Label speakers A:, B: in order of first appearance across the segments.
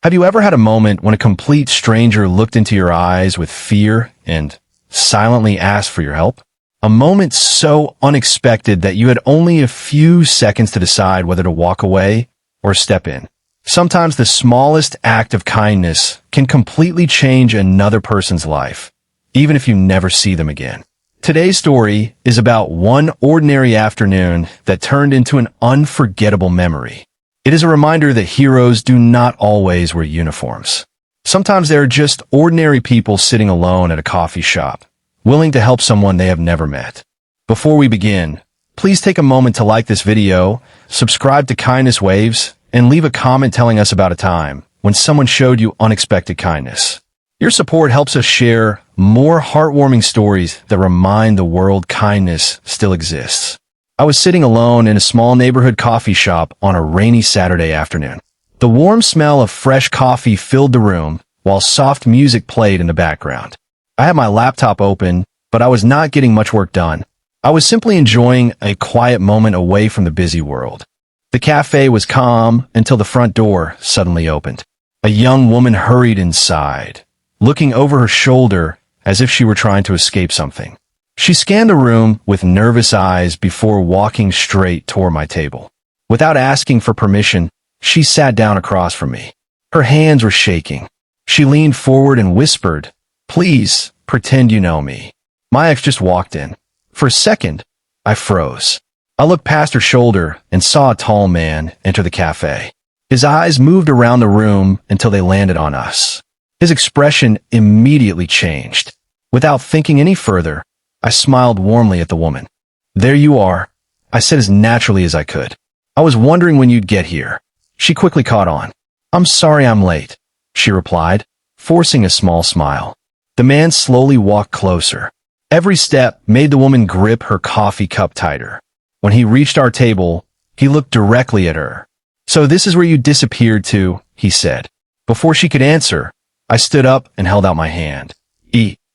A: Have you ever had a moment when a complete stranger looked into your eyes with fear and silently asked for your help? A moment so unexpected that you had only a few seconds to decide whether to walk away or step in. Sometimes the smallest act of kindness can completely change another person's life, even if you never see them again. Today's story is about one ordinary afternoon that turned into an unforgettable memory. It is a reminder that heroes do not always wear uniforms. Sometimes they are just ordinary people sitting alone at a coffee shop, willing to help someone they have never met. Before we begin, please take a moment to like this video, subscribe to Kindness Waves, and leave a comment telling us about a time when someone showed you unexpected kindness. Your support helps us share more heartwarming stories that remind the world kindness still exists. I was sitting alone in a small neighborhood coffee shop on a rainy Saturday afternoon. The warm smell of fresh coffee filled the room, while soft music played in the background. I had my laptop open, but I was not getting much work done. I was simply enjoying a quiet moment away from the busy world. The cafe was calm until the front door suddenly opened. A young woman hurried inside, looking over her shoulder as if she were trying to escape something. She scanned the room with nervous eyes before walking straight toward my table. Without asking for permission, she sat down across from me. Her hands were shaking. She leaned forward and whispered, "Please, pretend you know me." My ex just walked in. For a second, I froze. I looked past her shoulder and saw a tall man enter the cafe. His eyes moved around the room until they landed on us. His expression immediately changed. Without thinking any further, I smiled warmly at the woman. "There you are," I said as naturally as I could. "I was wondering when you'd get here." She quickly caught on. "I'm sorry I'm late," she replied, forcing a small smile. The man slowly walked closer. Every step made the woman grip her coffee cup tighter. When he reached our table, he looked directly at her. "So this is where you disappeared to," he said. Before she could answer, I stood up and held out my hand.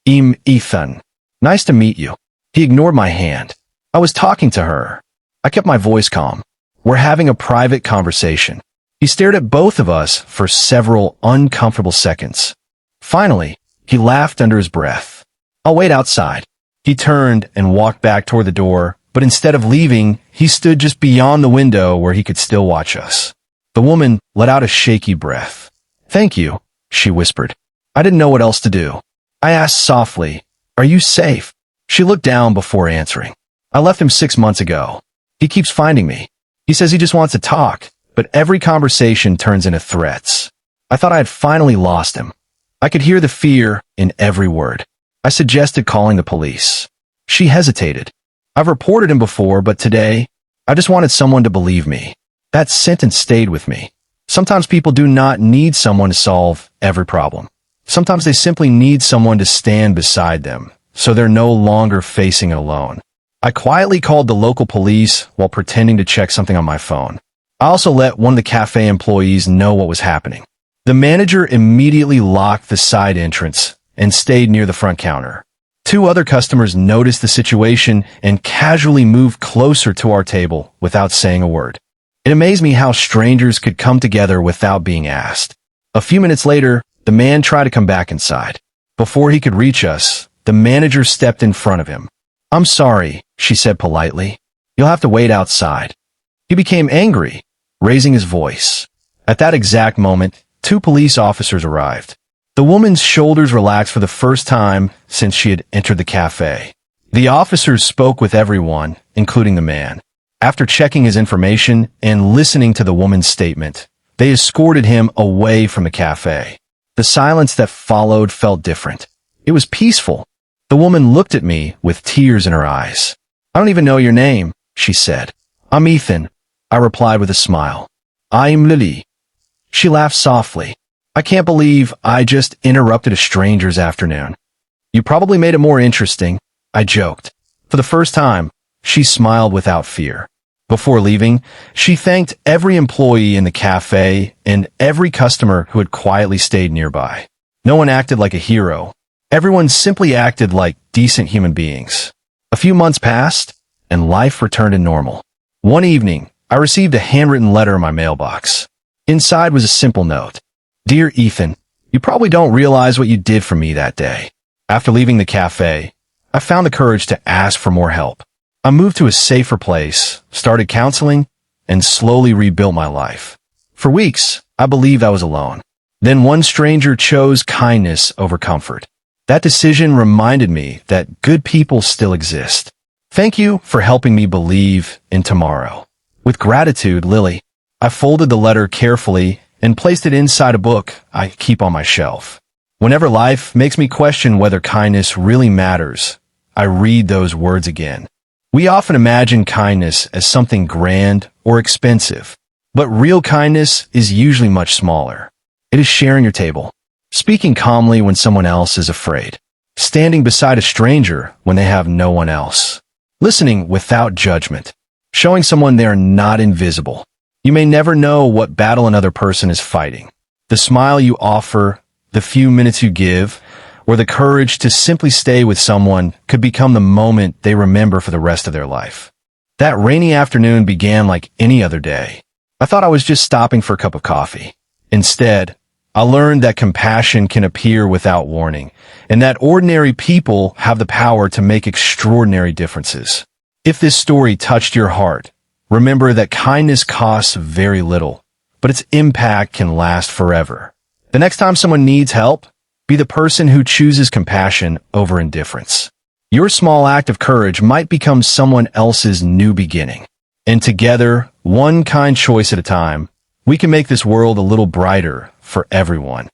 A: Ethan. "Nice to meet you." He ignored my hand. I was talking to her. I kept my voice calm. "We're having a private conversation." He stared at both of us for several uncomfortable seconds. Finally, he laughed under his breath. "I'll wait outside." He turned and walked back toward the door, but instead of leaving, he stood just beyond the window where he could still watch us. The woman let out a shaky breath. "Thank you," she whispered. I didn't know what else to do. I asked softly, "Are you safe?" She looked down before answering. "I left him 6 months ago. He keeps finding me. He says he just wants to talk, but every conversation turns into threats." I thought I had finally lost him. I could hear the fear in every word. I suggested calling the police. She hesitated. "I've reported him before, but today, I just wanted someone to believe me." That sentence stayed with me. Sometimes people do not need someone to solve every problem. Sometimes they simply need someone to stand beside them, so they're no longer facing it alone. I quietly called the local police while pretending to check something on my phone. I also let one of the cafe employees know what was happening. The manager immediately locked the side entrance and stayed near the front counter. 2 other customers noticed the situation and casually moved closer to our table without saying a word. It amazed me how strangers could come together without being asked. A few minutes later, the man tried to come back inside. Before he could reach us, the manager stepped in front of him. "I'm sorry," she said politely. "You'll have to wait outside." He became angry, raising his voice. At that exact moment, 2 police officers arrived. The woman's shoulders relaxed for the first time since she had entered the cafe. The officers spoke with everyone, including the man. After checking his information and listening to the woman's statement, they escorted him away from the cafe. The silence that followed felt different. It was peaceful. The woman looked at me with tears in her eyes. "I don't even know your name," she said. "I'm Ethan," I replied with a smile. "I'm Lily." She laughed softly. "I can't believe I just interrupted a stranger's afternoon." "You probably made it more interesting," I joked. For the first time, she smiled without fear. Before leaving, she thanked every employee in the cafe and every customer who had quietly stayed nearby. No one acted like a hero. Everyone simply acted like decent human beings. A few months passed, and life returned to normal. One evening, I received a handwritten letter in my mailbox. Inside was a simple note. Dear Ethan, you probably don't realize what you did for me that day. After leaving the cafe, I found the courage to ask for more help. I moved to a safer place, started counseling, and slowly rebuilt my life. For weeks, I believed I was alone. Then one stranger chose kindness over comfort. That decision reminded me that good people still exist. Thank you for helping me believe in tomorrow. With gratitude, Lily. I folded the letter carefully and placed it inside a book I keep on my shelf. Whenever life makes me question whether kindness really matters, I read those words again. We often imagine kindness as something grand or expensive, but real kindness is usually much smaller. It is sharing your table, speaking calmly when someone else is afraid, standing beside a stranger when they have no one else, listening without judgment, showing someone they are not invisible. You may never know what battle another person is fighting. The smile you offer, the few minutes you give, or the courage to simply stay with someone could become the moment they remember for the rest of their life. That rainy afternoon began like any other day. I thought I was just stopping for a cup of coffee. Instead, I learned that compassion can appear without warning, and that ordinary people have the power to make extraordinary differences. If this story touched your heart, remember that kindness costs very little, but its impact can last forever. The next time someone needs help, be the person who chooses compassion over indifference. Your small act of courage might become someone else's new beginning. And together, one kind choice at a time, we can make this world a little brighter for everyone.